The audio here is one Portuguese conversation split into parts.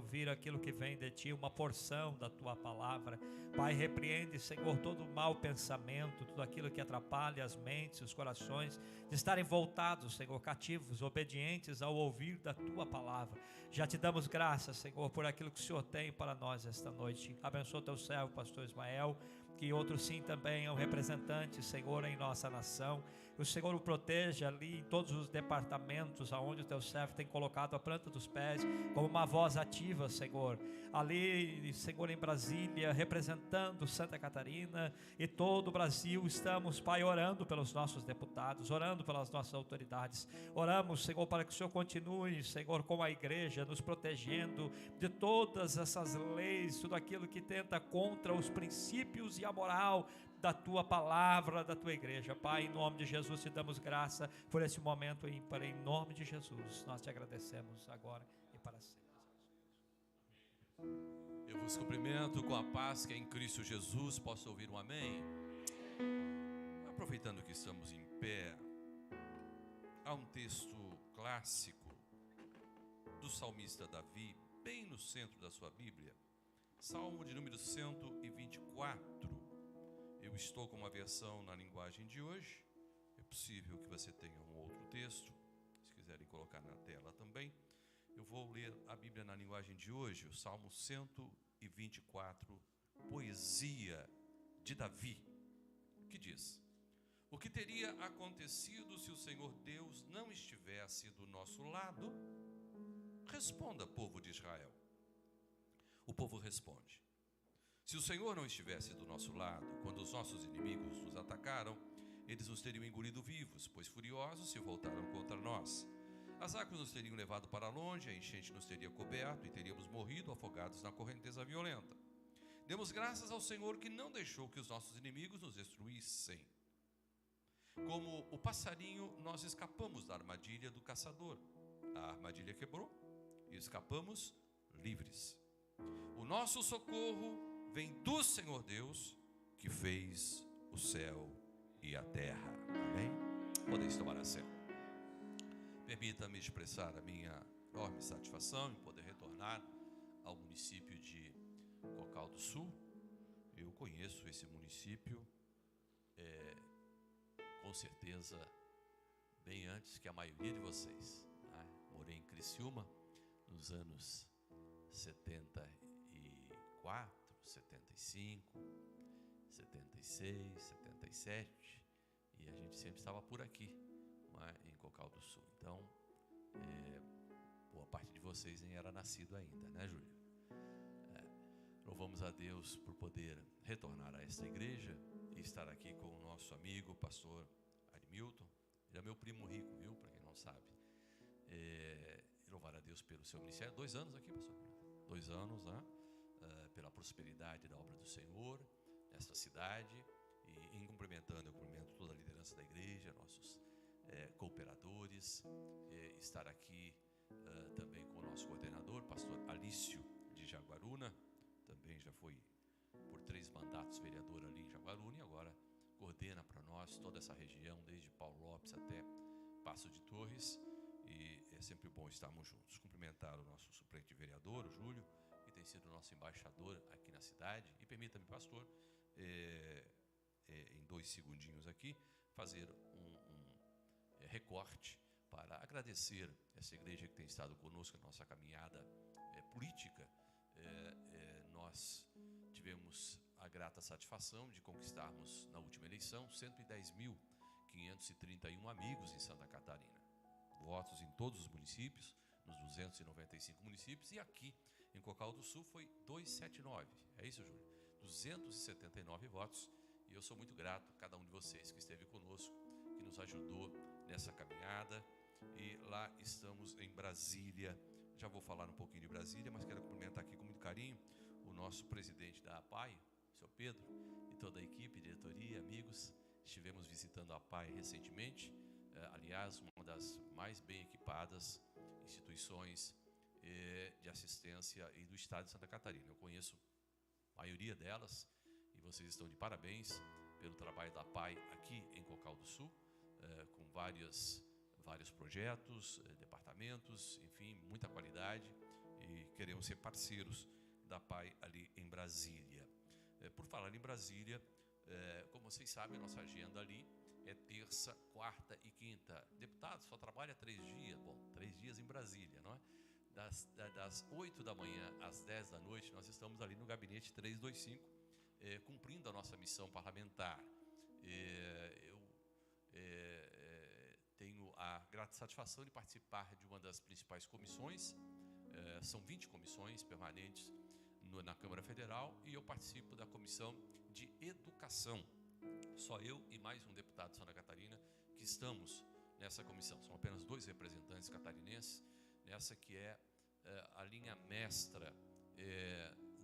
ouvir aquilo que vem de Ti, uma porção da Tua palavra. Pai, repreende, Senhor, todo mau pensamento, tudo aquilo que atrapalha as mentes, os corações, de estarem voltados, Senhor, cativos, obedientes ao ouvir da Tua palavra. Já Te damos graças, Senhor, por aquilo que o Senhor tem para nós esta noite. Abençoa Teu servo, pastor Ismael, que outro sim também é um representante, Senhor, em nossa nação. Que o Senhor o proteja ali em todos os departamentos aonde o Teu servo tem colocado a planta dos pés, como uma voz ativa, Senhor. Ali, Senhor, em Brasília, representando Santa Catarina e todo o Brasil, estamos, Pai, orando pelos nossos deputados, orando pelas nossas autoridades. Oramos, Senhor, para que o Senhor continue, Senhor, com a igreja, nos protegendo de todas essas leis, tudo aquilo que tenta contra os princípios e a moral da Tua palavra, da Tua igreja. Pai, em nome de Jesus, Te damos graça por esse momento ímpar, em nome de Jesus, nós Te agradecemos agora e para sempre. Eu vos cumprimento com a paz que é em Cristo Jesus. Posso ouvir um amém? Aproveitando que estamos em pé, há um texto clássico do salmista Davi, bem no centro da sua Bíblia, Salmo de número 124. Eu estou com uma versão na linguagem de hoje. É possível que você tenha um outro texto, se quiserem colocar na tela também. Eu vou ler a Bíblia na linguagem de hoje, o Salmo 124, poesia de Davi, que diz: o que teria acontecido se o Senhor Deus não estivesse do nosso lado? Responda, povo de Israel. O povo responde: se o Senhor não estivesse do nosso lado, quando os nossos inimigos nos atacaram, eles nos teriam engolido vivos, pois furiosos se voltaram contra nós. As águas nos teriam levado para longe, a enchente nos teria coberto e teríamos morrido afogados na correnteza violenta. Demos graças ao Senhor que não deixou que os nossos inimigos nos destruíssem. Como o passarinho, nós escapamos da armadilha do caçador. A armadilha quebrou e escapamos livres. O nosso socorro vem do Senhor Deus, que fez o céu e a terra. Amém? Podeis tomar assento. Permita-me expressar a minha enorme satisfação em poder retornar ao município de Cocal do Sul. Eu conheço esse município, com certeza, bem antes que a maioria de vocês, né? Morei em Criciúma nos anos 74, 75, 76, 77, e a gente sempre estava por aqui, em Cocal do Sul. Então, boa parte de vocês nem era nascido ainda, né, Júlio? Louvamos a Deus por poder retornar a esta igreja e estar aqui com o nosso amigo, pastor Admilton. Ele é meu primo rico, viu? Para quem não sabe. Louvar a Deus pelo seu ministério. 2 anos aqui, pastor? 2 anos, né? Pela prosperidade da obra do Senhor nesta cidade, e em cumprimentando, eu cumprimento toda a liderança da igreja, nossos cooperadores, estar aqui também com o nosso coordenador, pastor Alício de Jaguaruna, também já foi por 3 mandatos vereador ali em Jaguaruna, e agora coordena para nós toda essa região, desde Paulo Lopes até Passo de Torres, e é sempre bom estarmos juntos. Cumprimentar o nosso suplente vereador, o Júlio, que tem sido nosso embaixador aqui na cidade. E permita-me, pastor, em 2 segundinhos aqui, fazer um recorte para agradecer essa igreja que tem estado conosco na nossa caminhada política. Nós tivemos a grata satisfação de conquistarmos na última eleição 110.531 amigos em Santa Catarina. Votos em todos os municípios, nos 295 municípios, e aqui em Cocal do Sul foi 279, é isso, Júlio? 279 votos, e eu sou muito grato a cada um de vocês que esteve conosco, que nos ajudou nessa caminhada. E lá estamos em Brasília. Já vou falar um pouquinho de Brasília, mas quero cumprimentar aqui com muito carinho o nosso presidente da APAI, o seu Pedro, e toda a equipe, diretoria, amigos. Estivemos visitando a APAI recentemente, aliás, uma das mais bem equipadas instituições de assistência e do estado de Santa Catarina. Eu conheço a maioria delas, e vocês estão de parabéns pelo trabalho da APAI aqui em Cocal do Sul, com vários projetos, departamentos, enfim, muita qualidade, e queremos ser parceiros da PAI ali em Brasília. Por falar em Brasília, como vocês sabem, a nossa agenda ali é terça, quarta e quinta. Deputado só trabalha 3 dias. Bom, 3 dias em Brasília, não é? Das 8 da manhã às 10 da noite, nós estamos ali no gabinete 325, cumprindo a nossa missão parlamentar. Eu tenho a grata satisfação de participar de uma das principais comissões. São 20 comissões permanentes na Câmara Federal, e eu participo da Comissão de Educação. Só eu e mais um deputado de Santa Catarina que estamos nessa comissão. São apenas 2 representantes catarinenses nessa que é a linha mestra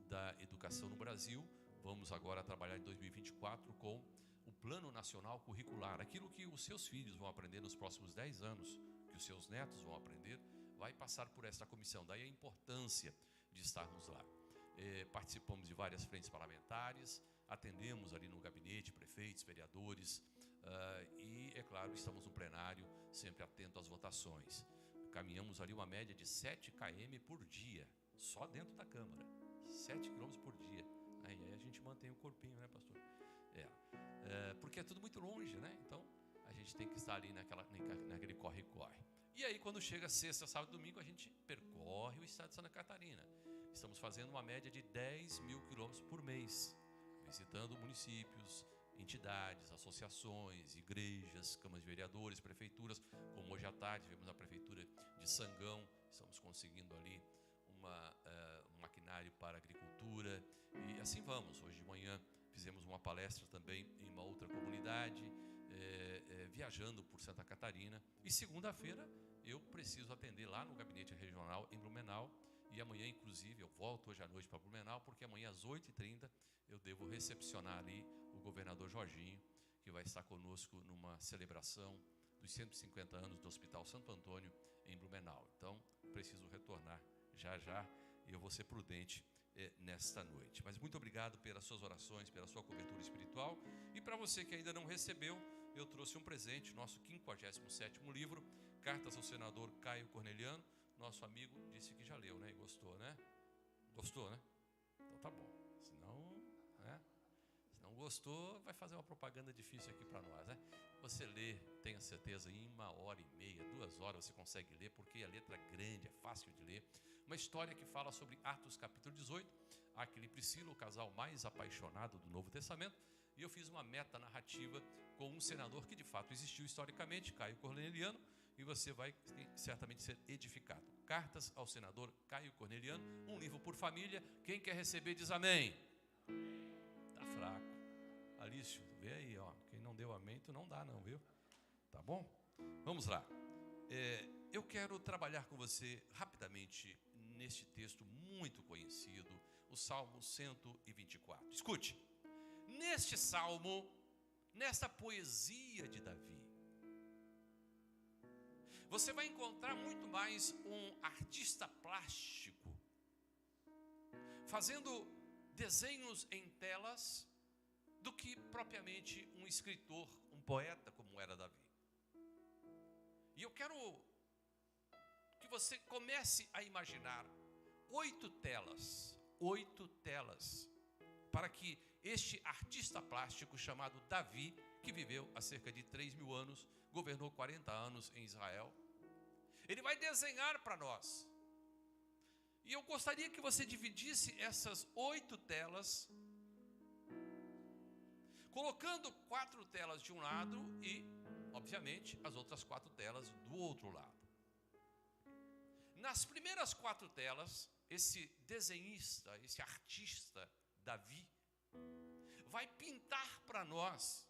da educação no Brasil. Vamos agora trabalhar em 2024 com o Plano Nacional Curricular. Aquilo que os seus filhos vão aprender nos próximos 10 anos, que os seus netos vão aprender, vai passar por esta comissão. Daí a importância de estarmos lá. Participamos de várias frentes parlamentares, atendemos ali no gabinete prefeitos, vereadores, e, é claro, estamos no plenário, sempre atento às votações. Caminhamos ali uma média de 7 km por dia, só dentro da Câmara, 7 km por dia. Aí a gente mantém o corpinho, né, pastor? Porque é tudo muito longe, né? Então, a gente tem que estar ali naquele corre-corre. E aí, quando chega sexta, sábado e domingo, a gente percorre o estado de Santa Catarina. Estamos fazendo uma média de 10 mil quilômetros por mês, visitando municípios, entidades, associações, igrejas, câmaras de vereadores, prefeituras. Como hoje à tarde, vimos na prefeitura de Sangão, estamos conseguindo ali um maquinário para agricultura, e assim vamos. Hoje de manhã fizemos uma palestra também em uma outra comunidade, viajando por Santa Catarina, e segunda-feira eu preciso atender lá no gabinete regional em Blumenau, e amanhã, inclusive, eu volto hoje à noite para Blumenau, porque amanhã às 8h30 eu devo recepcionar ali o governador Jorginho, que vai estar conosco numa celebração dos 150 anos do Hospital Santo Antônio em Blumenau. Então, preciso retornar já, e eu vou ser prudente nesta noite. Mas muito obrigado pelas suas orações, pela sua cobertura espiritual. E para você que ainda não recebeu, eu trouxe um presente, nosso 57º livro, Cartas ao Senador Caio Corneliano. Nosso amigo disse que já leu, né? E gostou, né? Gostou, né? Então tá bom. Se não gostou, vai fazer uma propaganda difícil aqui para nós, né? Você lê, tenha certeza, em 1h30, 2 horas você consegue ler, porque a letra é grande, é fácil de ler. Uma história que fala sobre Atos capítulo 18, Aquila e Priscila, o casal mais apaixonado do Novo Testamento. E eu fiz uma meta narrativa com um senador que de fato existiu historicamente, Caio Corneliano, e você vai certamente ser edificado. Cartas ao Senador Caio Corneliano, um livro por família. Quem quer receber diz amém. Tá fraco. Alício, vê aí, ó. Quem não deu amém, tu não dá não, viu? Tá bom? Vamos lá. Eu quero trabalhar com você rapidamente neste texto muito conhecido, o Salmo 124. Escute, neste salmo, nesta poesia de Davi, você vai encontrar muito mais um artista plástico, fazendo desenhos em telas, do que propriamente um escritor, um poeta, como era Davi. E eu quero que você comece a imaginar 8 telas, para que este artista plástico chamado Davi, que viveu há cerca de 3.000 anos, governou 40 anos em Israel, ele vai desenhar para nós. E eu gostaria que você dividisse essas 8 telas, colocando 4 telas de um lado e, obviamente, as outras 4 telas do outro lado. Nas primeiras 4 telas, esse desenhista, esse artista Davi, vai pintar para nós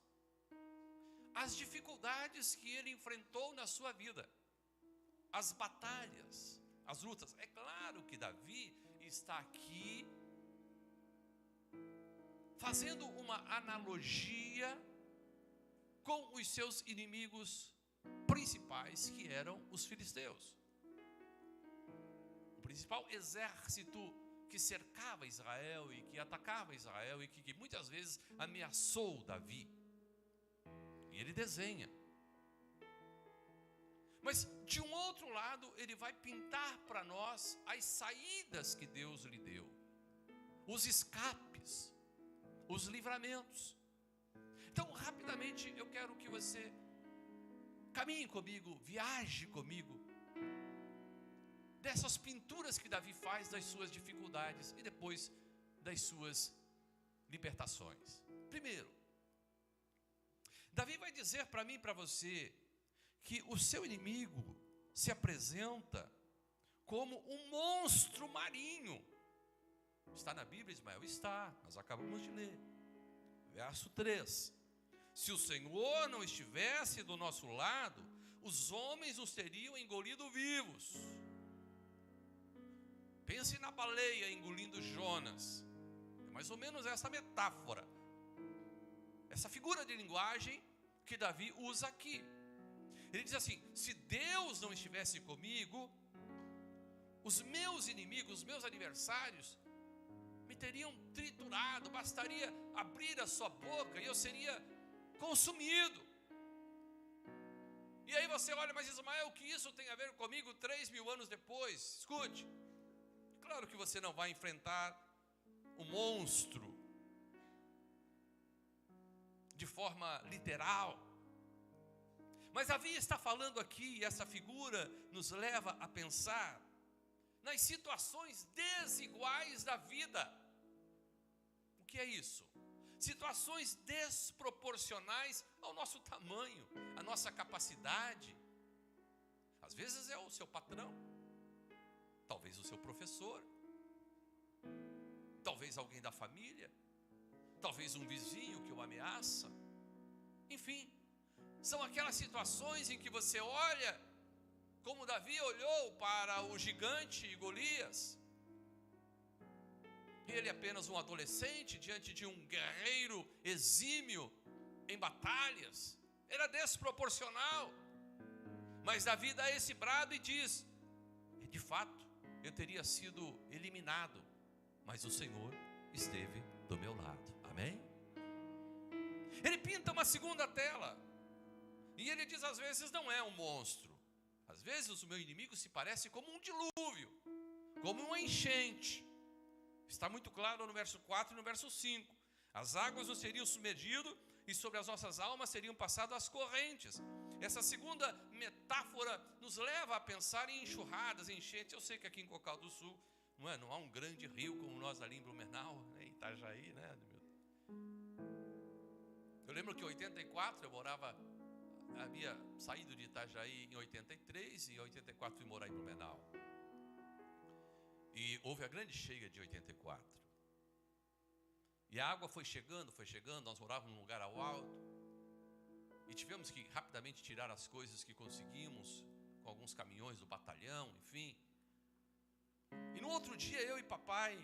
as dificuldades que ele enfrentou na sua vida, as batalhas, as lutas. É claro que Davi está aqui fazendo uma analogia com os seus inimigos principais, que eram os filisteus. O principal exército que cercava Israel e que atacava Israel e que muitas vezes ameaçou Davi. E ele desenha. Mas de um outro lado, ele vai pintar para nós as saídas que Deus lhe deu, os escapes, os livramentos. Então, rapidamente, eu quero que você caminhe comigo, viaje comigo, dessas pinturas que Davi faz das suas dificuldades e depois das suas libertações. Primeiro, Davi vai dizer para mim e para você que o seu inimigo se apresenta como um monstro marinho. Está na Bíblia, Ismael? Está, nós acabamos de ler. Verso 3. Se o Senhor não estivesse do nosso lado, os homens nos teriam engolido vivos. Pense na baleia engolindo Jonas. É mais ou menos essa metáfora, essa figura de linguagem que Davi usa aqui. Ele diz assim: se Deus não estivesse comigo, os meus inimigos, os meus adversários me teriam triturado, bastaria abrir a sua boca e eu seria consumido. E aí você olha, mas Ismael, o que isso tem a ver comigo 3.000 anos depois? Escute, claro que você não vai enfrentar o monstro de forma literal, mas Davi está falando aqui, e essa figura nos leva a pensar nas situações desiguais da vida. O que é isso? Situações desproporcionais ao nosso tamanho, à nossa capacidade. Às vezes é o seu patrão, talvez o seu professor, talvez alguém da família, talvez um vizinho que o ameaça. Enfim, são aquelas situações em que você olha, como Davi olhou para o gigante Golias. Ele é apenas um adolescente diante de um guerreiro exímio em batalhas. Era desproporcional. Mas Davi dá esse brado e diz: de fato, eu teria sido eliminado, mas o Senhor esteve do meu lado. Amém? Ele pinta uma segunda tela. E ele diz, às vezes não é um monstro. Às vezes o meu inimigo se parece como um dilúvio, como uma enchente. Está muito claro no verso 4 e no verso 5. As águas nos teriam submergido e sobre as nossas almas seriam passado as correntes. Essa segunda metáfora nos leva a pensar em enxurradas, em enchentes. Eu sei que aqui em Cocal do Sul não há um grande rio como nós ali em Blumenau, em Itajaí, né? Eu lembro que em 84 eu havia saído de Itajaí em 83 e em 84 fui morar em Blumenau. E houve a grande cheia de 84. E a água foi chegando, nós morávamos num lugar ao alto. E tivemos que rapidamente tirar as coisas que conseguimos, com alguns caminhões do batalhão, enfim. E no outro dia eu e papai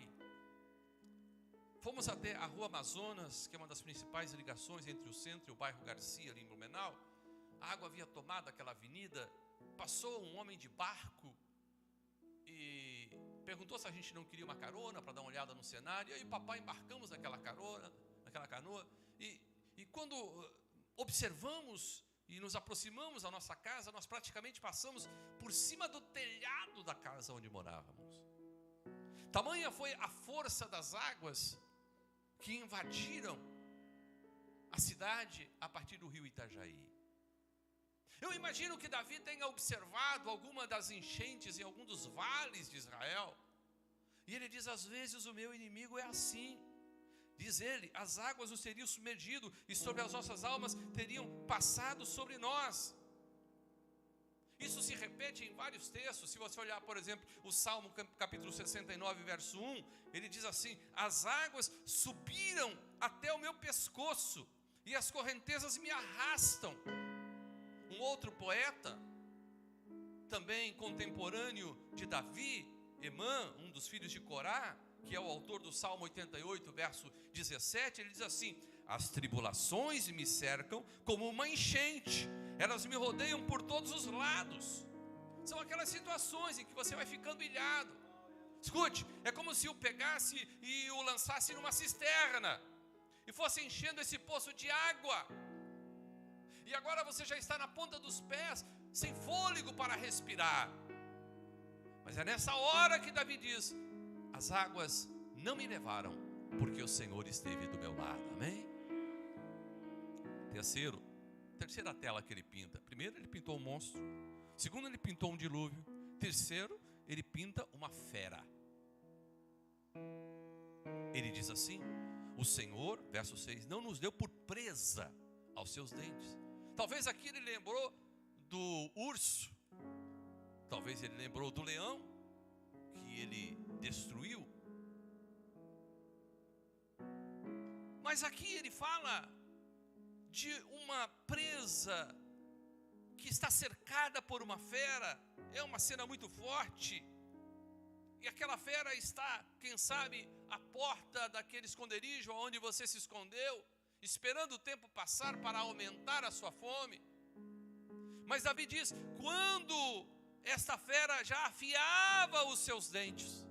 fomos até a Rua Amazonas, que é uma das principais ligações entre o centro e o bairro Garcia, ali em Blumenau. A água havia tomado aquela avenida. Passou um homem de barco e perguntou se a gente não queria uma carona para dar uma olhada no cenário. E eu e papai embarcamos naquela canoa. E quando observamos e nos aproximamos da nossa casa, nós praticamente passamos por cima do telhado da casa onde morávamos. Tamanha foi a força das águas que invadiram a cidade a partir do rio Itajaí. Eu imagino que Davi tenha observado alguma das enchentes em algum dos vales de Israel. E ele diz, às vezes o meu inimigo é assim. Diz ele, as águas nos teriam submergido e sobre as nossas almas teriam passado sobre nós. Isso se repete em vários textos. Se você olhar, por exemplo, o Salmo capítulo 69, verso 1, ele diz assim: as águas subiram até o meu pescoço e as correntezas me arrastam. Um outro poeta, também contemporâneo de Davi, Emã, um dos filhos de Corá, que é o autor do Salmo 88, verso 17, ele diz assim: as tribulações me cercam como uma enchente, elas me rodeiam por todos os lados. São aquelas situações em que você vai ficando ilhado. Escute, é como se o pegasse e o lançasse numa cisterna e fosse enchendo esse poço de água. E agora você já está na ponta dos pés, sem fôlego para respirar. Mas é nessa hora que Davi diz: as águas não me levaram, porque o Senhor esteve do meu lado. Amém? Terceira tela que ele pinta. Primeiro, ele pintou um monstro. Segundo, ele pintou um dilúvio. Terceiro, ele pinta uma fera. Ele diz assim: o Senhor, verso 6, não nos deu por presa aos seus dentes. Talvez aqui ele lembrou do urso. Talvez ele lembrou do leão que ele destruiu. Mas aqui ele fala de uma presa que está cercada por uma fera. É uma cena muito forte. E aquela fera está, quem sabe, à porta daquele esconderijo onde você se escondeu, esperando o tempo passar para aumentar a sua fome. Mas Davi diz: quando esta fera já afiava os seus dentes,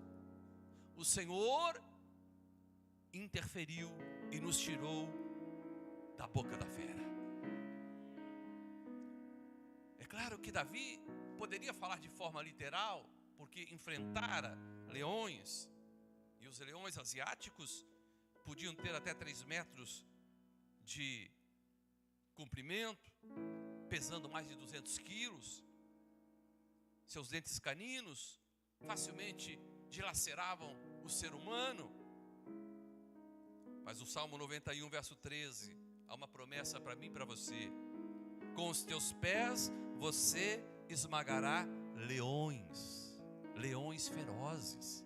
o Senhor interferiu e nos tirou da boca da fera. É claro que Davi poderia falar de forma literal, porque enfrentara leões, e os leões asiáticos podiam ter até 3 metros de comprimento, pesando mais de 200 quilos. Seus dentes caninos facilmente dilaceravam o ser humano. Mas o Salmo 91, verso 13, há uma promessa para mim e para você: com os teus pés você esmagará leões, leões ferozes.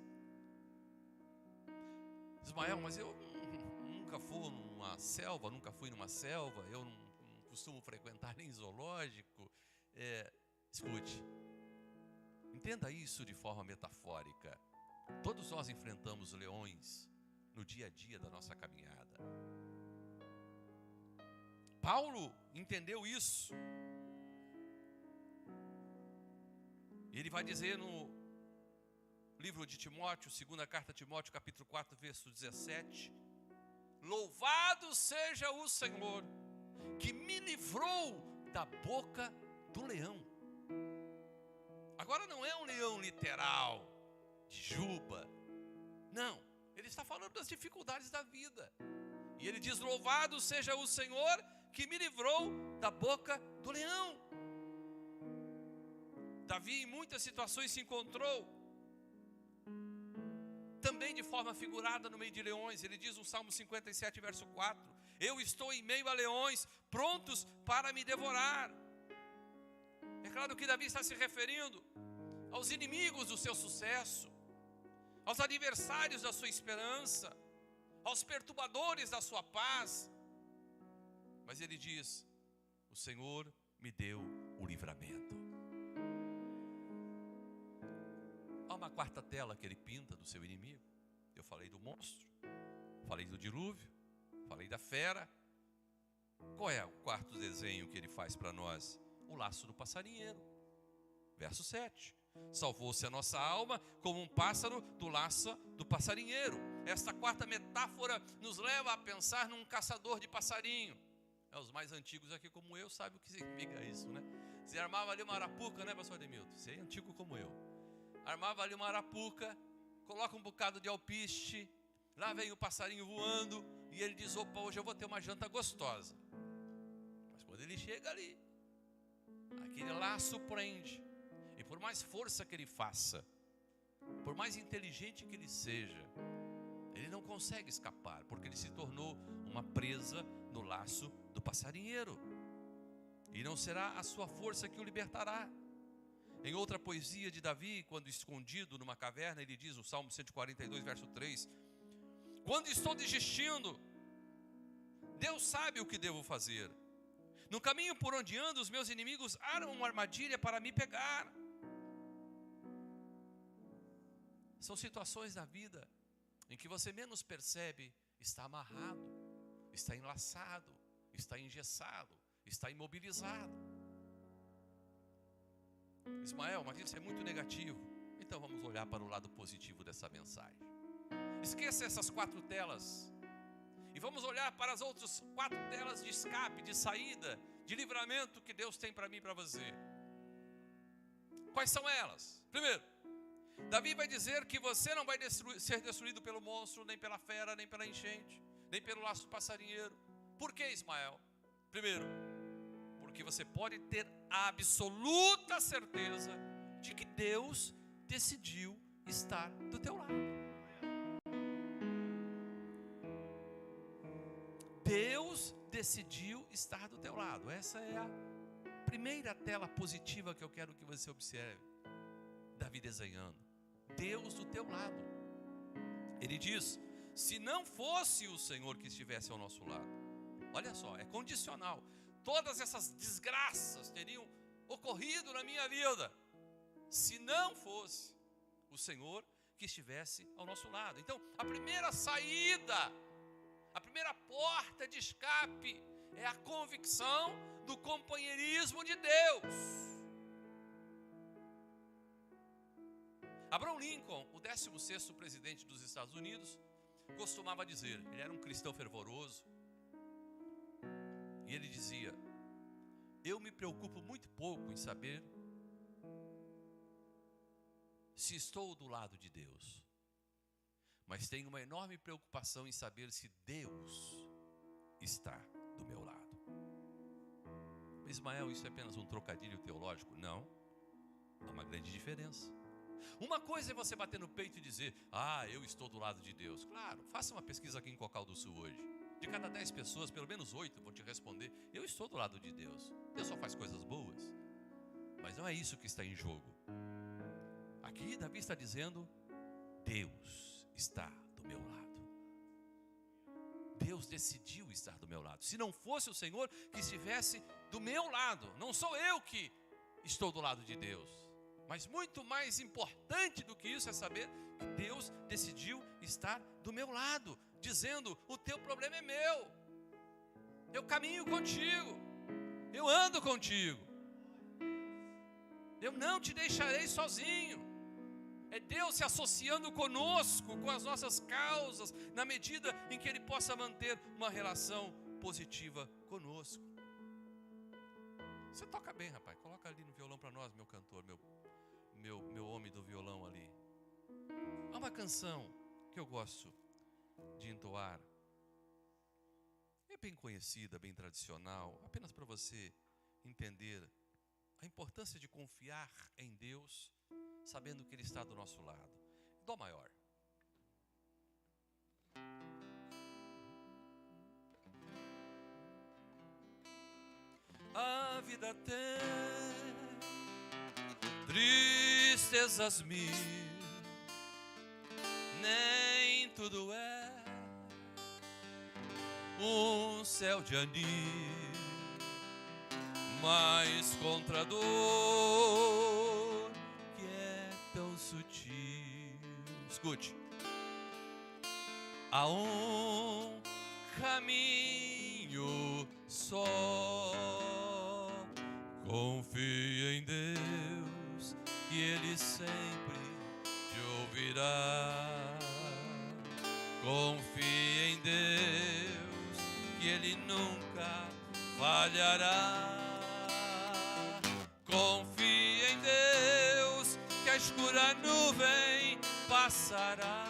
Ismael, mas eu nunca fui numa selva, eu não costumo frequentar nem zoológico. Escute, entenda isso de forma metafórica. Todos nós enfrentamos leões no dia a dia da nossa caminhada. Paulo entendeu isso. Ele vai dizer no livro de Timóteo, segunda carta a Timóteo, capítulo 4, verso 17: louvado seja o Senhor, que me livrou da boca do leão. Agora não é um leão literal, de juba. Não, ele está falando das dificuldades da vida. E ele diz: louvado seja o Senhor, que me livrou da boca do leão. Davi em muitas situações se encontrou também de forma figurada no meio de leões. Ele diz no Salmo 57, verso 4: eu estou em meio a leões, prontos para me devorar. É claro que Davi está se referindo aos inimigos do seu sucesso, aos adversários da sua esperança, aos perturbadores da sua paz. Mas ele diz: o Senhor me deu o livramento. Há uma quarta tela que ele pinta do seu inimigo. Eu falei do monstro, falei do dilúvio, falei da fera. Qual é o quarto desenho que ele faz para nós? O laço do passarinheiro. Verso 7: salvou-se a nossa alma como um pássaro do laço do passarinheiro. Esta quarta metáfora nos leva a pensar num caçador de passarinho. Os mais antigos aqui como eu sabem o que significa isso, né? Você armava ali uma arapuca, né, pastor Ademilton? Você é antigo como eu. Armava ali uma arapuca, coloca um bocado de alpiste, lá vem o passarinho voando, e ele diz: opa, hoje eu vou ter uma janta gostosa. Mas quando ele chega ali, aquele laço prende, e por mais força que ele faça, por mais inteligente que ele seja, ele não consegue escapar, porque ele se tornou uma presa no laço do passarinheiro, e não será a sua força que o libertará. Em outra poesia de Davi, quando escondido numa caverna, ele diz no Salmo 142, verso 3: quando estou desistindo, Deus sabe o que devo fazer. No caminho por onde ando, os meus inimigos armam uma armadilha para me pegar. São situações da vida em que você menos percebe, está amarrado, está enlaçado, está engessado, está imobilizado. Ismael, mas isso é muito negativo. Então vamos olhar para o lado positivo dessa mensagem. Esqueça essas 4 telas e vamos olhar para as outras 4 telas de escape, de saída, de livramento que Deus tem para mim e para você. Quais são elas? Primeiro, Davi vai dizer que você não vai ser destruído pelo monstro, nem pela fera, nem pela enchente, nem pelo laço do passarinheiro. Por que, Ismael? Primeiro, porque você pode ter a absoluta certeza de que Deus decidiu estar do teu lado. Deus decidiu estar do teu lado. Essa é a primeira tela positiva que eu quero que você observe. Davi desenhando Deus do teu lado. Ele diz: se não fosse o Senhor que estivesse ao nosso lado. Olha só, é condicional. Todas essas desgraças teriam ocorrido na minha vida se não fosse o Senhor que estivesse ao nosso lado. Então, a primeira saída, a primeira porta de escape é a convicção do companheirismo de Deus. Abraham Lincoln, o 16º presidente dos Estados Unidos, costumava dizer, ele era um cristão fervoroso, e ele dizia: eu me preocupo muito pouco em saber se estou do lado de Deus, mas tenho uma enorme preocupação em saber se Deus está do meu lado. Ismael, isso é apenas um trocadilho teológico? Não, há uma grande diferença. Uma coisa é você bater no peito e dizer: eu estou do lado de Deus. Claro, faça uma pesquisa aqui em Cocal do Sul hoje. De cada 10 pessoas, pelo menos 8 vão te responder: eu estou do lado de Deus. Deus só faz coisas boas. Mas não é isso que está em jogo. Aqui Davi está dizendo: Deus está do meu lado. Deus decidiu estar do meu lado. Se não fosse o Senhor que estivesse do meu lado, não sou eu que estou do lado de Deus. Mas muito mais importante do que isso é saber que Deus decidiu estar do meu lado, dizendo: o teu problema é meu, eu caminho contigo, eu ando contigo, eu não te deixarei sozinho. É Deus se associando conosco, com as nossas causas, na medida em que Ele possa manter uma relação positiva conosco. Você toca bem, rapaz, coloca ali no violão para nós, meu cantor, meu homem do violão ali. Há uma canção que eu gosto de entoar, é bem conhecida, bem tradicional, apenas para você entender a importância de confiar em Deus, sabendo que Ele está do nosso lado. Dó maior. A vida tem tristezas mil, nem tudo é um céu de anil, mas contra a dor que é tão sutil. Escute, há um caminho só. Confia em Deus, que Ele sempre te ouvirá. Confia em Deus, que Ele nunca falhará. Confia em Deus, que a escura nuvem passará.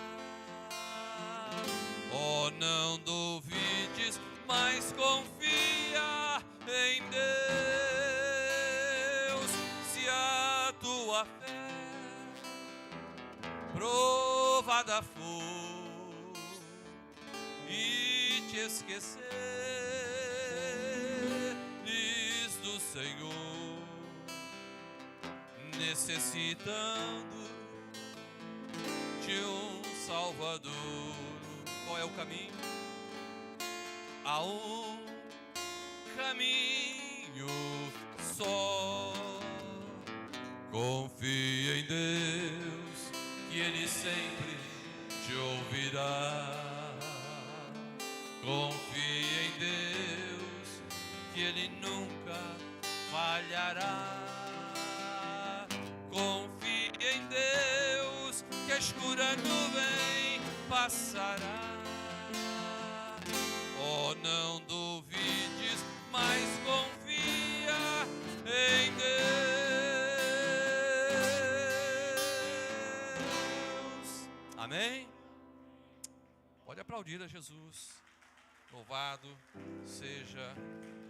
Oh, não duvides, mas confia em Deus. Se a tua fé provada for e te esqueceres do Senhor, necessitando de um Salvador. Qual é o caminho? Há um caminho só. Confia em Deus, que Ele sempre te ouvirá. Confia em Deus, que Ele nunca falhará. Confia em Deus, que a escura nuvem passará. Oh, não duvides, mas confia em Deus. Pode aplaudir a Jesus. Louvado seja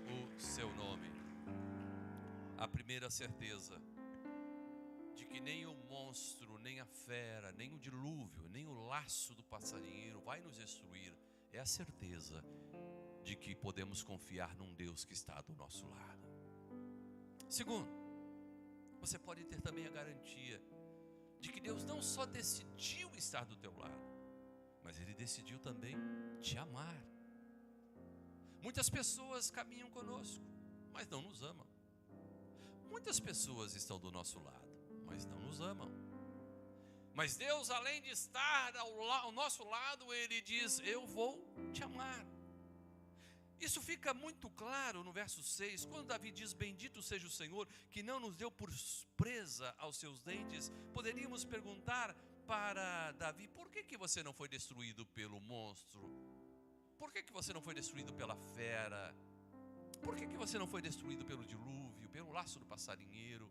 o seu nome. A primeira certeza de que nem o monstro, nem a fera, nem o dilúvio, nem o laço do passarinheiro vai nos destruir, é a certeza de que podemos confiar num Deus que está do nosso lado. Segundo, você pode ter também a garantia de que Deus não só decidiu estar do teu lado, mas Ele decidiu também te amar. Muitas pessoas caminham conosco, mas não nos amam. Muitas pessoas estão do nosso lado, mas não nos amam. Mas Deus, além de estar ao nosso lado, Ele diz: eu vou te amar. Isso fica muito claro no verso 6, quando Davi diz: bendito seja o Senhor, que não nos deu por presa aos seus dentes. Poderíamos perguntar para Davi: por que você não foi destruído pelo monstro? Por que você não foi destruído pela fera? Por que você não foi destruído pelo dilúvio, pelo laço do passarinheiro?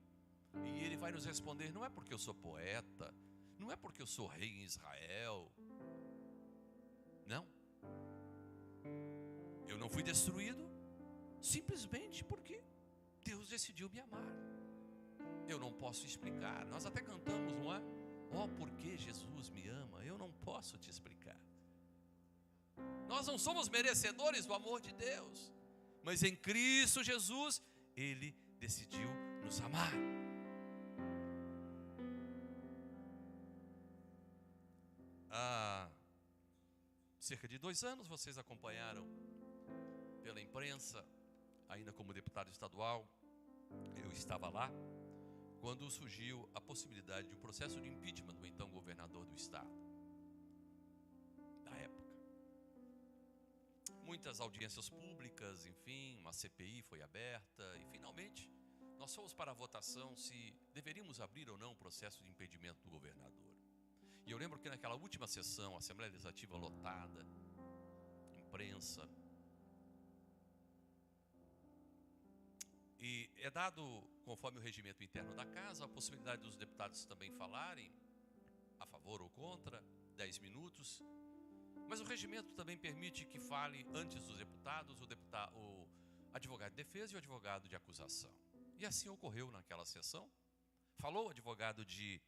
E ele vai nos responder: não é porque eu sou poeta, não é porque eu sou rei em Israel. Não. Eu não fui destruído simplesmente porque Deus decidiu me amar. Eu não posso explicar. Nós até cantamos, não é? Oh, porque Jesus me ama. Eu não posso te explicar. Nós não somos merecedores do amor de Deus, mas em Cristo Jesus Ele decidiu nos amar. Há cerca de 2 anos vocês acompanharam pela imprensa, ainda como deputado estadual, eu estava lá quando surgiu a possibilidade de um processo de impeachment do então governador do estado, da época. Muitas audiências públicas, enfim, uma CPI foi aberta e finalmente nós fomos para a votação se deveríamos abrir ou não o processo de impedimento do governador. E eu lembro que naquela última sessão, a Assembleia Legislativa lotada, imprensa, e é dado, conforme o regimento interno da casa, a possibilidade dos deputados também falarem a favor ou contra, 10 minutos. Mas o regimento também permite que fale antes dos deputados o advogado de defesa e o advogado de acusação. E assim ocorreu naquela sessão. Falou o advogado de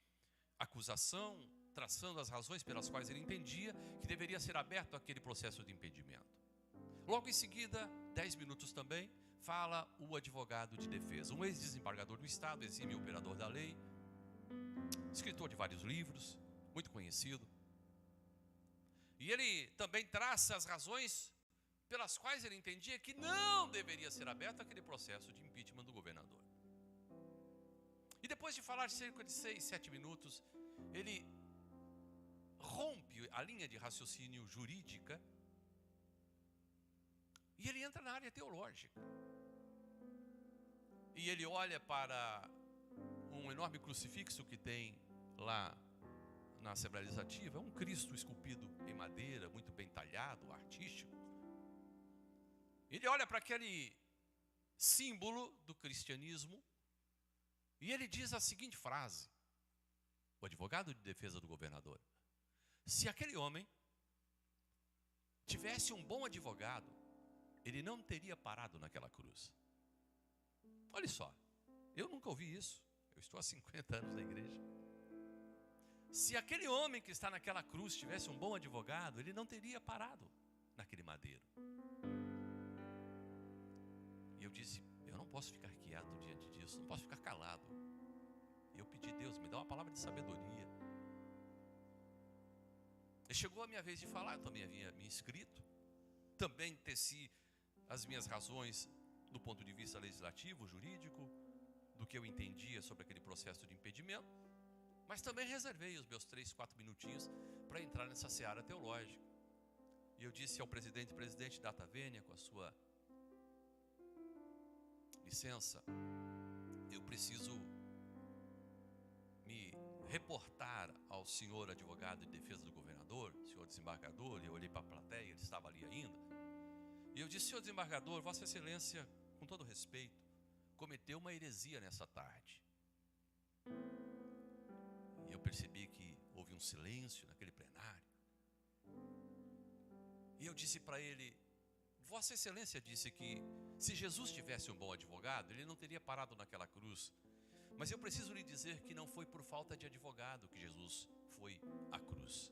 acusação, traçando as razões pelas quais ele entendia que deveria ser aberto aquele processo de impedimento. Logo em seguida, 10 minutos também, fala o advogado de defesa, um ex-desembargador do Estado, exímio operador da lei, escritor de vários livros, muito conhecido. E ele também traça as razões pelas quais ele entendia que não deveria ser aberto aquele processo de impeachment do governador. E depois de falar cerca de 6, 7 minutos, ele rompe a linha de raciocínio jurídica e ele entra na área teológica. E ele olha para um enorme crucifixo que tem lá na Assembleia Legislativa, é um Cristo esculpido em madeira, muito bem talhado, artístico. Ele olha para aquele símbolo do cristianismo e ele diz a seguinte frase, o advogado de defesa do governador: se aquele homem tivesse um bom advogado, ele não teria parado naquela cruz. Olha só, eu nunca ouvi isso, eu estou há 50 anos na igreja. Se aquele homem que está naquela cruz tivesse um bom advogado, ele não teria parado naquele madeiro. E eu disse, eu não posso ficar quieto diante disso, não posso ficar calado. E eu pedi, Deus, me dá uma palavra de sabedoria. E chegou a minha vez de falar, eu também havia me inscrito, também teci as minhas razões do ponto de vista legislativo, jurídico, do que eu entendia sobre aquele processo de impedimento, mas também reservei os meus 3, 4 minutinhos para entrar nessa seara teológica. E eu disse ao presidente Data Vênia, com a sua licença, eu preciso me reportar ao senhor advogado de defesa do governador, senhor desembargador. E eu olhei para a plateia, ele estava ali ainda. E eu disse, senhor desembargador, Vossa Excelência, com todo respeito, cometeu uma heresia nessa tarde. E eu percebi que houve um silêncio naquele plenário. eu disse para ele: Vossa Excelência disse que se Jesus tivesse um bom advogado, ele não teria parado naquela cruz. Mas eu preciso lhe dizer que não foi por falta de advogado que Jesus foi à cruz.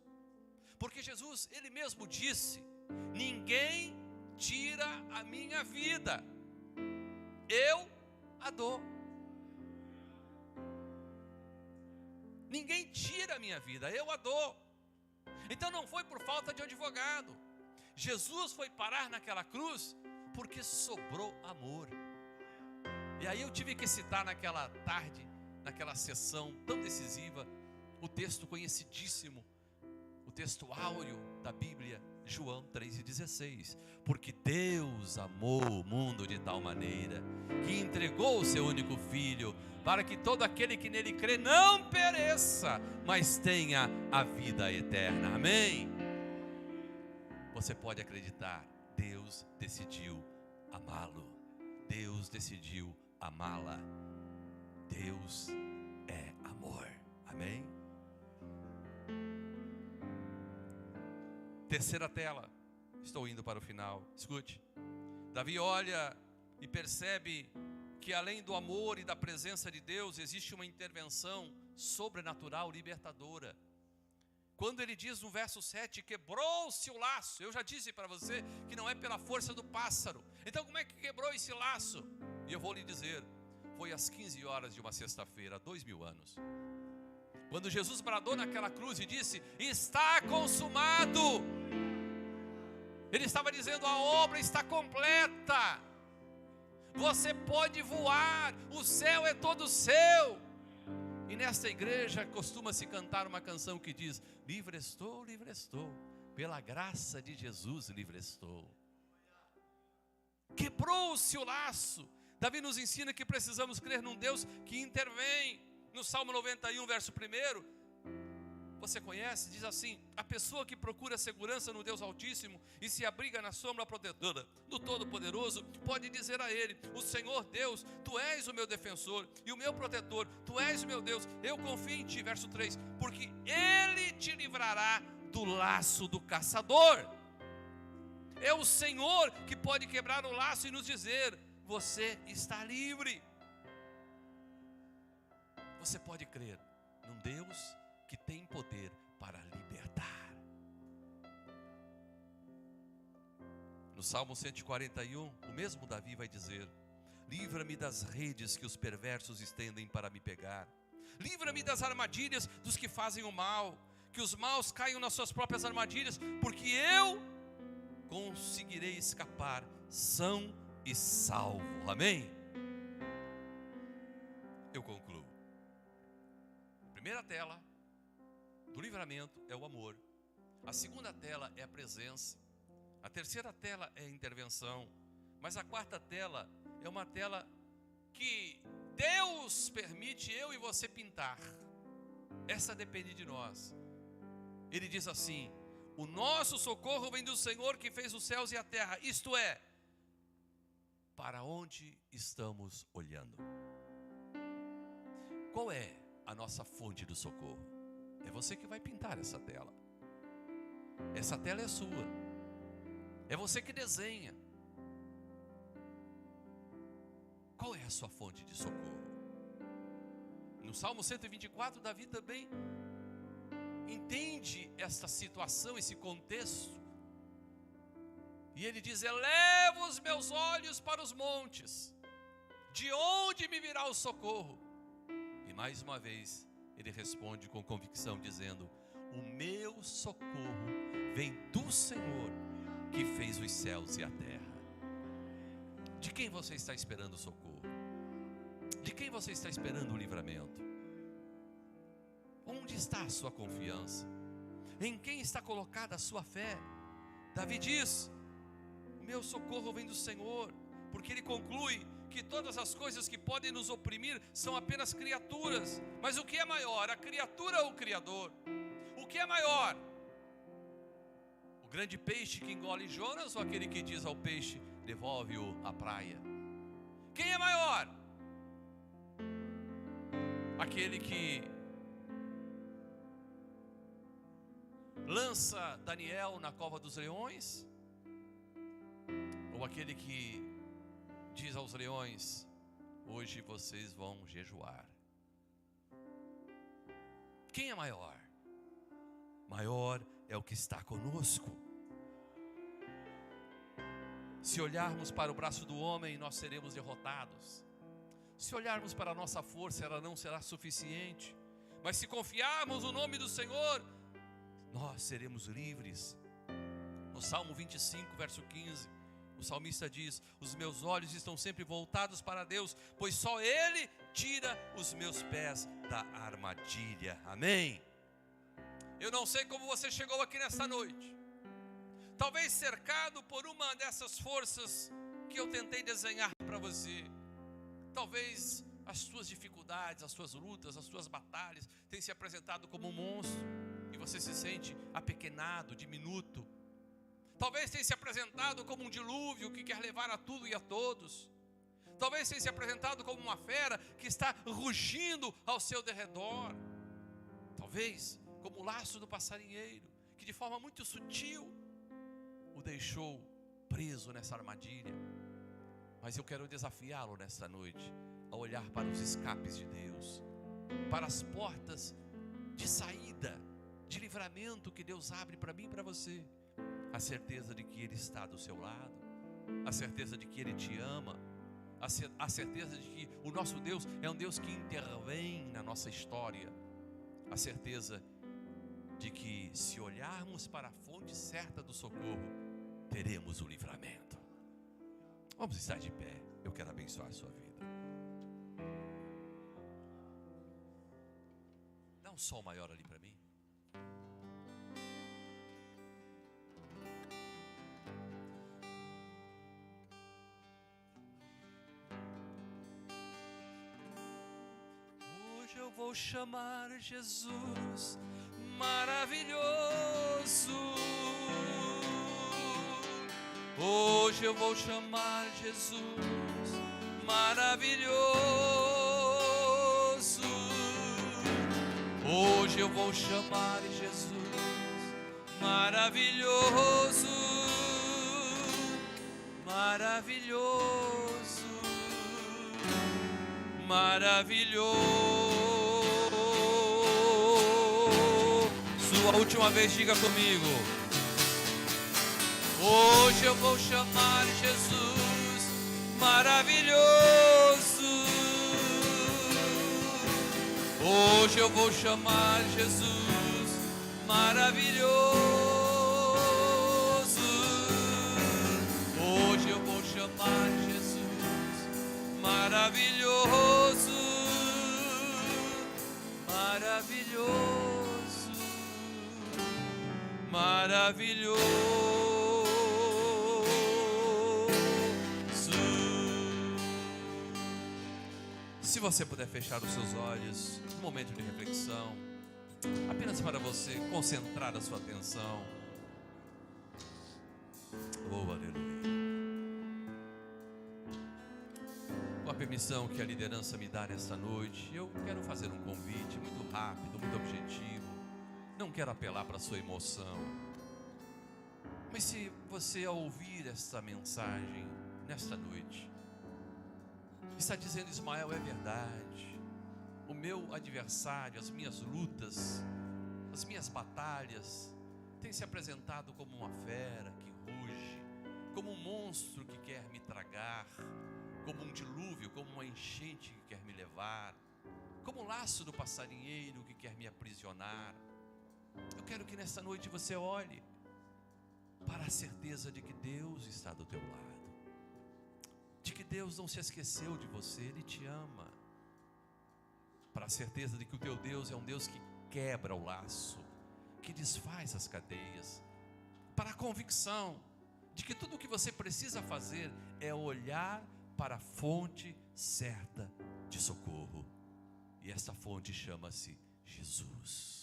Porque Jesus, ele mesmo disse: ninguém tira a minha vida, eu a dou. Ninguém tira a minha vida, eu a dou. Então não foi por falta de advogado. Jesus foi parar naquela cruz porque sobrou amor. E aí eu tive que citar naquela tarde, naquela sessão tão decisiva, o texto conhecidíssimo, o texto áureo da Bíblia, João 3,16. Porque Deus amou o mundo de tal maneira que entregou o seu único Filho, para que todo aquele que nele crê não pereça, mas tenha a vida eterna. Amém? Você pode acreditar, Deus decidiu amá-lo. Deus decidiu amá-la. Deus é amor. Amém? Terceira tela. Estou indo para o final. Escute. Davi olha e percebe que além do amor e da presença de Deus, existe uma intervenção sobrenatural, libertadora. Quando ele diz no verso 7, quebrou-se o laço. Eu já disse para você que não é pela força do pássaro. Então como é que quebrou esse laço? E eu vou lhe dizer, foi às 15 horas de uma sexta-feira, há 2000 anos. Quando Jesus bradou naquela cruz e disse: está consumado. Ele estava dizendo: a obra está completa. Você pode voar, o céu é todo seu. E nesta igreja costuma-se cantar uma canção que diz: livre estou, pela graça de Jesus livre estou. Quebrou-se o laço. Davi nos ensina que precisamos crer num Deus que intervém. No Salmo 91, verso 1, você conhece? Diz assim: a pessoa que procura segurança no Deus Altíssimo e se abriga na sombra protetora do Todo-Poderoso, pode dizer a Ele: o Senhor Deus, Tu és o meu defensor e o meu protetor, Tu és o meu Deus, eu confio em Ti. Verso 3, porque Ele te livrará do laço do caçador. É o Senhor que pode quebrar o laço e nos dizer: você está livre. Você pode crer num Deus que tem poder para libertar. No Salmo 141, o mesmo Davi vai dizer: livra-me das redes que os perversos estendem para me pegar. Livra-me das armadilhas dos que fazem o mal, que os maus caiam nas suas próprias armadilhas, porque eu conseguirei escapar são e salvo. Amém? Eu concluo. A primeira tela do livramento é o amor. A segunda tela é a presença. A terceira tela é a intervenção. Mas a quarta tela é uma tela que Deus permite eu e você pintar. Essa depende de nós. Ele diz assim: o nosso socorro vem do Senhor que fez os céus e a terra. Isto é, para onde estamos olhando? Qual é a nossa fonte do socorro? É você que vai pintar essa tela. Essa tela é sua. É você que desenha. Qual é a sua fonte de socorro? No Salmo 124, Davi também entende esta situação, esse contexto. E ele diz: elevo os meus olhos para os montes, de onde me virá o socorro? E mais uma vez ele responde com convicção dizendo: o meu socorro vem do Senhor que fez os céus e a terra. De quem você está esperando o socorro? De quem você está esperando o livramento? Onde está a sua confiança? Em quem está colocada a sua fé? Davi diz: o meu socorro vem do Senhor, porque ele conclui que todas as coisas que podem nos oprimir são apenas criaturas. Mas o que é maior, a criatura ou o Criador? O que é maior? O grande peixe que engole Jonas ou aquele que diz ao peixe: devolve-o à praia? Quem é maior? Aquele que lança Daniel na cova dos leões? Ou aquele que diz aos leões: hoje vocês vão jejuar. Quem é maior? Maior é o que está conosco. Se olharmos para o braço do homem, nós seremos derrotados. Se olharmos para a nossa força, ela não será suficiente. Mas se confiarmos no nome do Senhor, nós seremos livres. No Salmo 25, verso 15, o salmista diz: os meus olhos estão sempre voltados para Deus, pois só Ele tira os meus pés da armadilha. Amém? Eu não sei como você chegou aqui nesta noite, talvez cercado por uma dessas forças que eu tentei desenhar para você. Talvez as suas dificuldades, as suas lutas, as suas batalhas tenham se apresentado como um monstro e você se sente apequenado, diminuto. Talvez tenha se apresentado como um dilúvio que quer levar a tudo e a todos. Talvez tenha se apresentado como uma fera que está rugindo ao seu derredor. Talvez como o laço do passarinheiro, que de forma muito sutil o deixou preso nessa armadilha. Mas eu quero desafiá-lo nesta noite a olhar para os escapes de Deus, para as portas de saída, de livramento que Deus abre para mim e para você. A certeza de que Ele está do seu lado, a certeza de que Ele te ama, a certeza de que o nosso Deus é um Deus que intervém na nossa história, a certeza de que se olharmos para a fonte certa do socorro, teremos o livramento. Vamos estar de pé, eu quero abençoar a sua vida. Dá um sol maior ali para mim. Hoje eu vou chamar Jesus maravilhoso. Hoje eu vou chamar Jesus maravilhoso. Hoje eu vou chamar Jesus maravilhoso, maravilhoso, maravilhoso. A última vez, diga comigo. Hoje eu vou chamar Jesus maravilhoso. Hoje eu vou chamar Jesus maravilhoso. Hoje eu vou chamar Jesus maravilhoso, maravilhoso, maravilhoso. Se você puder fechar os seus olhos, um momento de reflexão, apenas para você concentrar a sua atenção. Oh, aleluia. Com a permissão que a liderança me dá nesta noite, eu quero fazer um convite muito rápido, muito objetivo. Não quero apelar para a sua emoção, mas se você, ao ouvir esta mensagem nesta noite, está dizendo: Ismael, é verdade, o meu adversário, as minhas lutas, as minhas batalhas têm se apresentado como uma fera que ruge, como um monstro que quer me tragar, como um dilúvio, como uma enchente que quer me levar, como o laço do passarinheiro que quer me aprisionar. Eu quero que nesta noite você olhe para a certeza de que Deus está do teu lado, de que Deus não se esqueceu de você, Ele te ama. Para a certeza de que o teu Deus é um Deus que quebra o laço, que desfaz as cadeias. Para a convicção de que tudo o que você precisa fazer é olhar para a fonte certa de socorro. E essa fonte chama-se Jesus.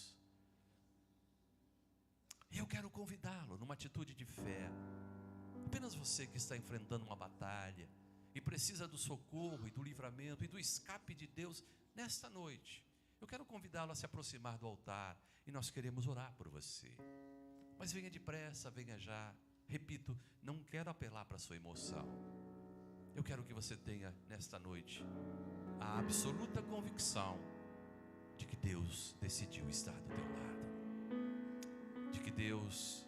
E eu quero convidá-lo numa atitude de fé. Apenas você que está enfrentando uma batalha e precisa do socorro e do livramento e do escape de Deus nesta noite, eu quero convidá-lo a se aproximar do altar e nós queremos orar por você. Mas venha depressa, venha já. Repito, não quero apelar para a sua emoção. Eu quero que você tenha nesta noite a absoluta convicção de que Deus decidiu estar do teu lado, de que Deus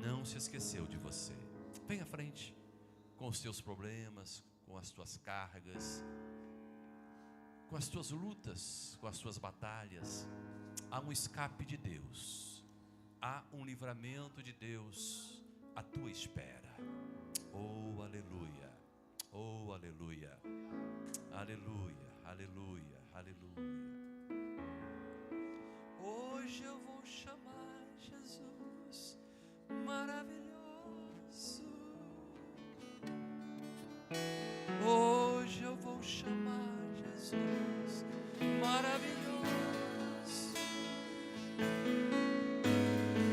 não se esqueceu de você. Vem à frente com os teus problemas, com as tuas cargas, com as tuas lutas, com as tuas batalhas. Há um escape de Deus, há um livramento de Deus à tua espera. Oh, aleluia, oh, aleluia, aleluia, aleluia, aleluia. Hoje eu vou chamar Jesus maravilhoso. Hoje eu vou chamar Jesus maravilhoso.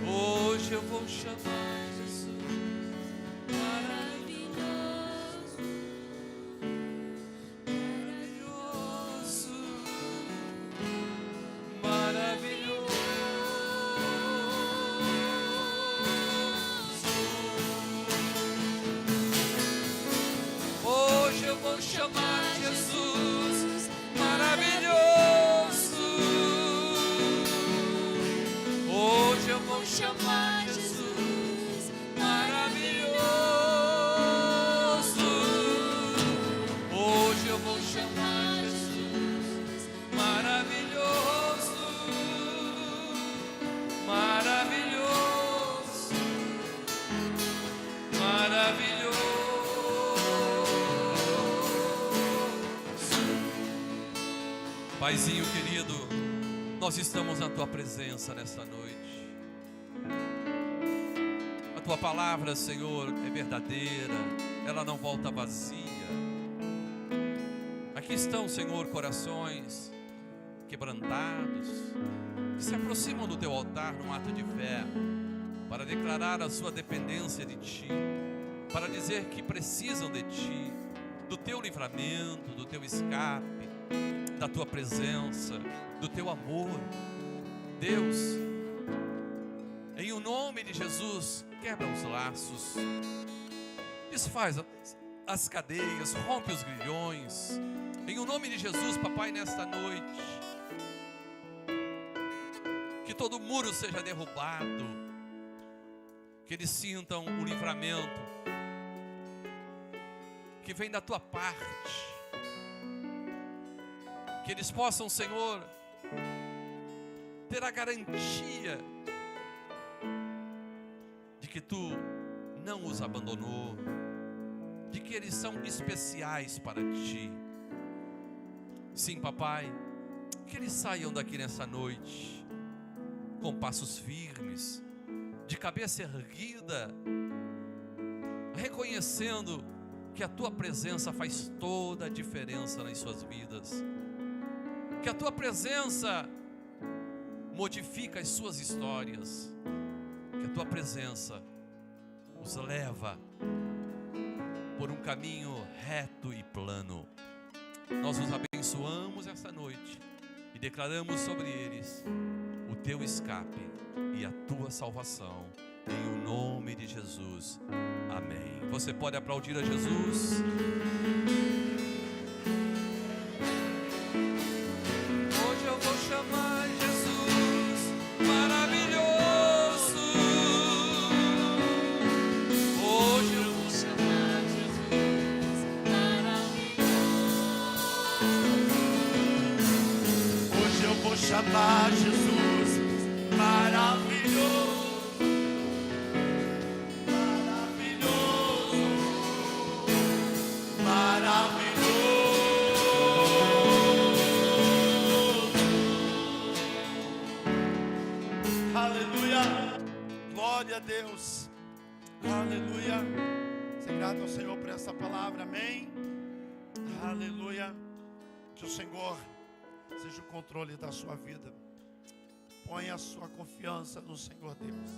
Hoje eu vou chamar Jesus maravilhoso, maravilhoso, maravilhoso. Hoje eu vou chamar Jesus maravilhoso. Hoje eu vou chamar Jesus maravilhoso. Hoje eu vou chamar Jesus maravilhoso, maravilhoso, maravilhoso. Paizinho querido, nós estamos na tua presença nesta noite. A tua palavra, Senhor, é verdadeira, ela não volta vazia. Aqui estão, Senhor, corações quebrantados, que se aproximam do teu altar num ato de fé, para declarar a sua dependência de ti, para dizer que precisam de ti, do teu livramento, do teu escape, da tua presença, do teu amor. Deus, em o nome de Jesus, quebra os laços, desfaz as cadeias, rompe os grilhões. Em o nome de Jesus, papai, nesta noite, que todo muro seja derrubado, que eles sintam o livramento que vem da tua parte, que eles possam, Senhor, ter a garantia de que tu não os abandonou, de que eles são especiais para ti. Sim, papai, que eles saiam daqui nessa noite com passos firmes, de cabeça erguida, reconhecendo que a tua presença faz toda a diferença nas suas vidas, que a tua presença modifica as suas histórias, que a tua presença os leva por um caminho reto e plano. Nós os abençoamos esta noite e declaramos sobre eles o teu escape e a tua salvação, em o nome de Jesus, amém. Você pode aplaudir a Jesus? Hoje eu vou chamar Jesus maravilhoso. Hoje eu vou chamar Jesus maravilhoso. Hoje eu vou chamar Jesus maravilhoso. Glória a Deus, aleluia. Ser grato ao Senhor por essa palavra, amém, aleluia. Que o Senhor seja o controle da sua vida. Ponha a sua confiança no Senhor Deus,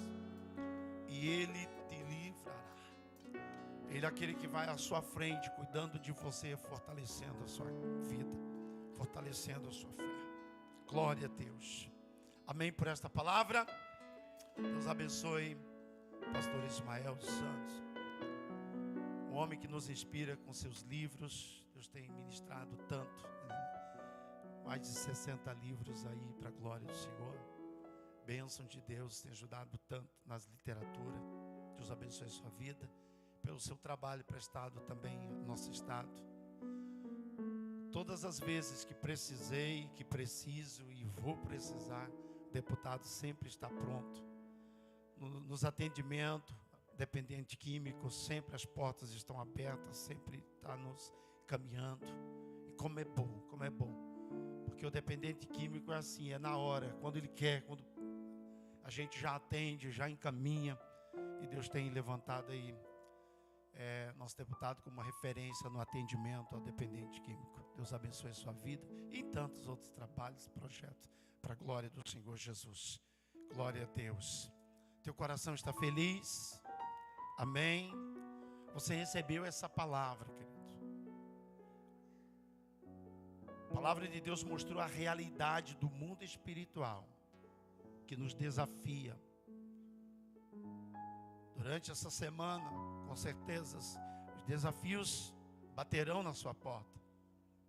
e Ele te livrará. Ele é aquele que vai à sua frente, cuidando de você, fortalecendo a sua vida, fortalecendo a sua fé. Glória a Deus, amém por esta palavra. Deus abençoe pastor Ismael dos Santos, um homem que nos inspira com seus livros. Deus tem ministrado tanto, mais de 60 livros aí para a glória do Senhor. Bênção de Deus, tem ajudado tanto nas literaturas. Deus abençoe a sua vida, pelo seu trabalho prestado também ao nosso estado. Todas as vezes que precisei, que preciso e vou precisar, o deputado sempre está pronto. Nos atendimentos, dependente químico, sempre as portas estão abertas, sempre está nos caminhando. E como é bom, como é bom. Porque o dependente químico é assim, é na hora, quando ele quer, quando a gente já atende, já encaminha. E Deus tem levantado aí nosso deputado como uma referência no atendimento ao dependente químico. Deus abençoe a sua vida e em tantos outros trabalhos, projetos, para a glória do Senhor Jesus. Glória a Deus. Teu coração está feliz? Amém? Você recebeu essa palavra, querido. A palavra de Deus mostrou a realidade do mundo espiritual que nos desafia. Durante essa semana, com certeza, os desafios baterão na sua porta.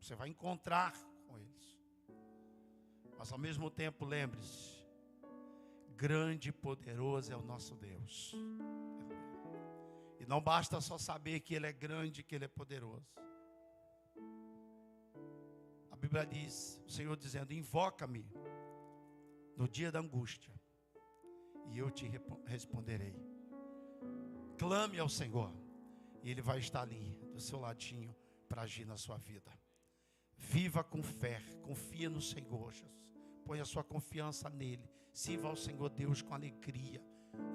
Você vai encontrar com eles. Mas ao mesmo tempo, lembre-se, grande e poderoso é o nosso Deus. E não basta só saber que Ele é grande, que Ele é poderoso. A Bíblia diz, o Senhor dizendo: invoca-me no dia da angústia, e eu te responderei. Clame ao Senhor, e Ele vai estar ali, do seu ladinho, para agir na sua vida. Viva com fé, confia no Senhor Jesus. Põe a sua confiança nele. Sirva ao Senhor Deus com alegria.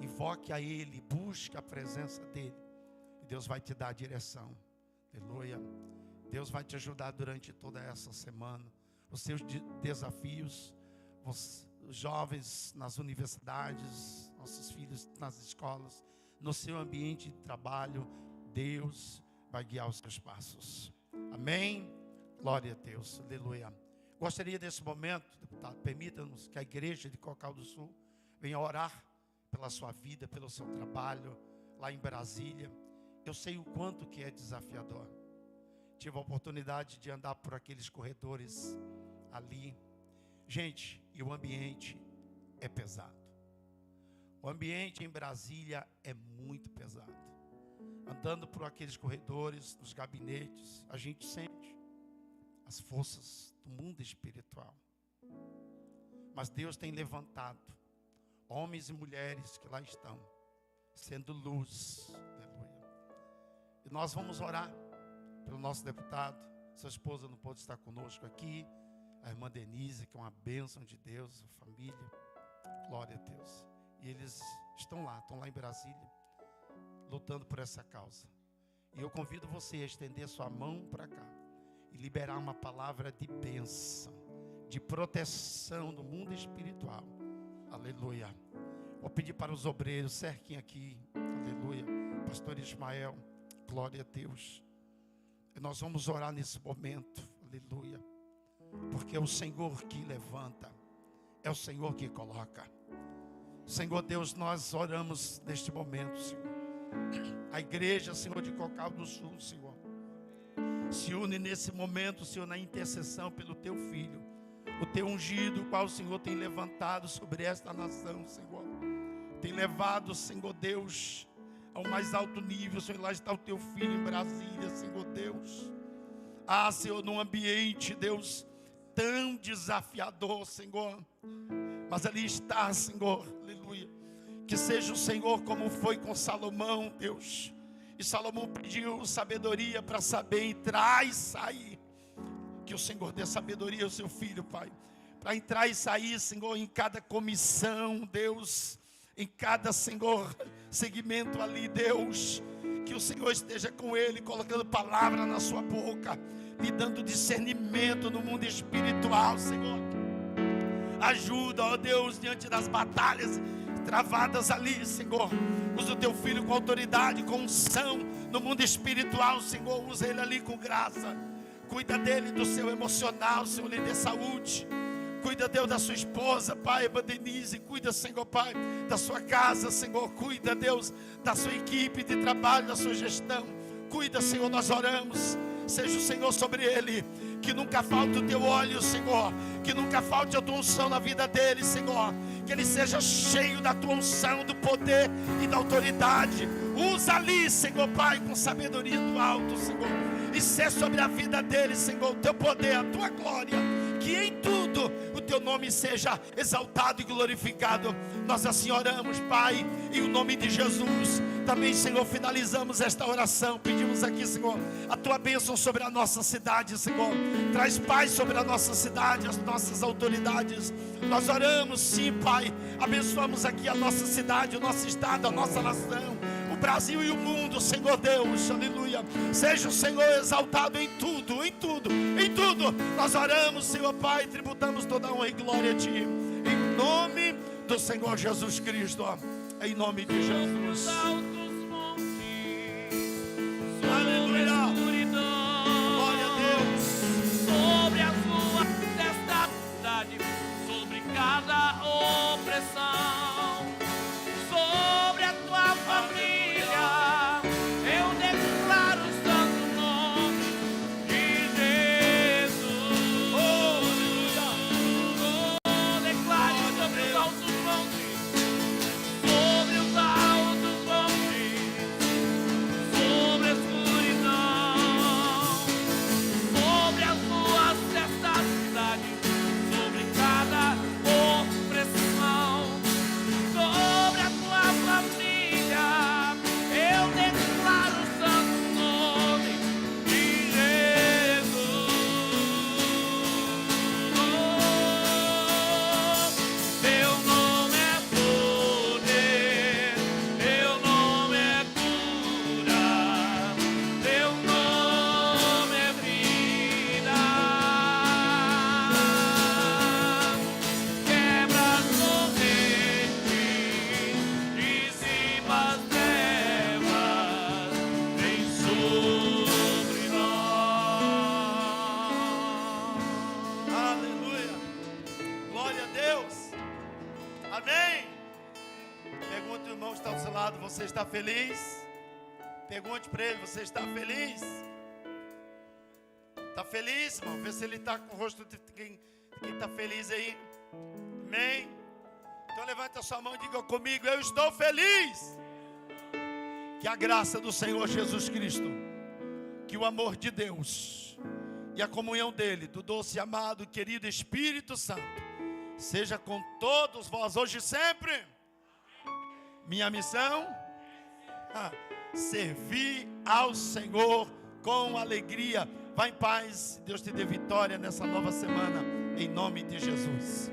Invoque a Ele, busque a presença dEle. E Deus vai te dar a direção. Aleluia. Deus vai te ajudar durante toda essa semana. Os seus desafios, os jovens nas universidades, nossos filhos nas escolas, no seu ambiente de trabalho, Deus vai guiar os seus passos. Amém? Glória a Deus. Aleluia. Gostaria desse momento, deputado, permita-nos que a igreja de Cocal do Sul venha orar pela sua vida, pelo seu trabalho lá em Brasília. Eu sei o quanto que é desafiador. Tive a oportunidade de andar por aqueles corredores ali. Gente, e o ambiente é pesado. O ambiente em Brasília é muito pesado. Andando por aqueles corredores, nos gabinetes, a gente sente as forças do mundo espiritual. Mas Deus tem levantado homens e mulheres que lá estão, sendo luz. Aleluia. E nós vamos orar pelo nosso deputado. Sua esposa não pôde estar conosco aqui. A irmã Denise, que é uma bênção de Deus, a família. Glória a Deus. E eles estão lá em Brasília, lutando por essa causa. E eu convido você a estender sua mão para cá e liberar uma palavra de bênção, de proteção no mundo espiritual. Aleluia. Vou pedir para os obreiros, cerquem aqui. Aleluia. Pastor Ismael, glória a Deus. E nós vamos orar nesse momento. Aleluia. Porque é o Senhor que levanta, é o Senhor que coloca. Senhor Deus, nós oramos neste momento, Senhor. A igreja, Senhor, de Cocal do Sul, Senhor, se une nesse momento, Senhor, na intercessão pelo Teu Filho, o Teu ungido, o qual o Senhor tem levantado sobre esta nação, Senhor. Tem levado, Senhor Deus, ao mais alto nível, Senhor. Lá está o Teu Filho em Brasília, Senhor Deus. Ah, Senhor, num ambiente, Deus, tão desafiador, Senhor. Mas ali está, Senhor, aleluia. Que seja o Senhor como foi com Salomão, Deus. E Salomão pediu sabedoria para saber entrar e sair. Que o Senhor dê sabedoria ao seu filho, Pai. Para entrar e sair, Senhor, em cada comissão, Deus. Em cada, Senhor, segmento ali, Deus. Que o Senhor esteja com ele, colocando palavra na sua boca. Lhe dando discernimento no mundo espiritual, Senhor. Ajuda, ó Deus, diante das batalhas travadas ali, Senhor. Usa o Teu Filho com autoridade, com unção no mundo espiritual, Senhor. Usa ele ali com graça. Cuida dele, do seu emocional, Senhor, lhe dê saúde. Cuida, Deus, da sua esposa, Pai, Denise. Cuida, Senhor, Pai, da sua casa, Senhor. Cuida, Deus, da sua equipe de trabalho, da sua gestão. Cuida, Senhor, nós oramos. Seja o Senhor sobre ele. Que nunca falte o teu óleo, Senhor. Que nunca falte a tua unção na vida dele, Senhor. Que ele seja cheio da tua unção, do poder e da autoridade. Usa ali, Senhor, Pai, com sabedoria do alto, Senhor. E ser sobre a vida dele, Senhor, o teu poder, a tua glória. Que em tudo o teu nome seja exaltado e glorificado. Nós assim oramos, Pai, em nome de Jesus. Também, Senhor, finalizamos esta oração. Pedimos aqui, Senhor, a tua bênção sobre a nossa cidade, Senhor. Traz paz sobre a nossa cidade, as nossas autoridades. Nós oramos, sim, Pai. Abençoamos aqui a nossa cidade, o nosso estado, a nossa nação, o Brasil e o mundo, Senhor Deus, aleluia. Seja o Senhor exaltado em tudo, em tudo, em tudo. Nós oramos, Senhor Pai, tributamos toda honra e glória a Ti, em nome do Senhor Jesus Cristo, em nome de Jesus. Aleluia. Glória a Deus. Sobre a sua testa cidade, sobre cada opressão, sobre a tua família, eu declaro o santo nome de Jesus. Oh, declare sobre os altos montes, sobre os altos montes, sobre a escuridão, sobre as ruas desta cidade, sobre cada opressão, sobre a tua família, eu declaro o santo nome de Jesus. Teu nome é poder, teu nome é cura, teu nome é vida. Quebra as correntes, dissipa as trevas, vem sobre nós. Aleluia. Glória a Deus. Amém. Pergunte ao irmão que está do seu lado: você está feliz? Pergunte para ele: você está feliz? Está feliz, irmão? Vê se ele está com o rosto de quem está feliz aí. Amém. Então levanta a sua mão e diga comigo: eu estou feliz. Que a graça do Senhor Jesus Cristo, que o amor de Deus e a comunhão dele, do doce e amado, querido Espírito Santo, seja com todos vós hoje e sempre. Minha missão? Servir ao Senhor com alegria. Vá em paz, Deus te dê vitória nessa nova semana, em nome de Jesus.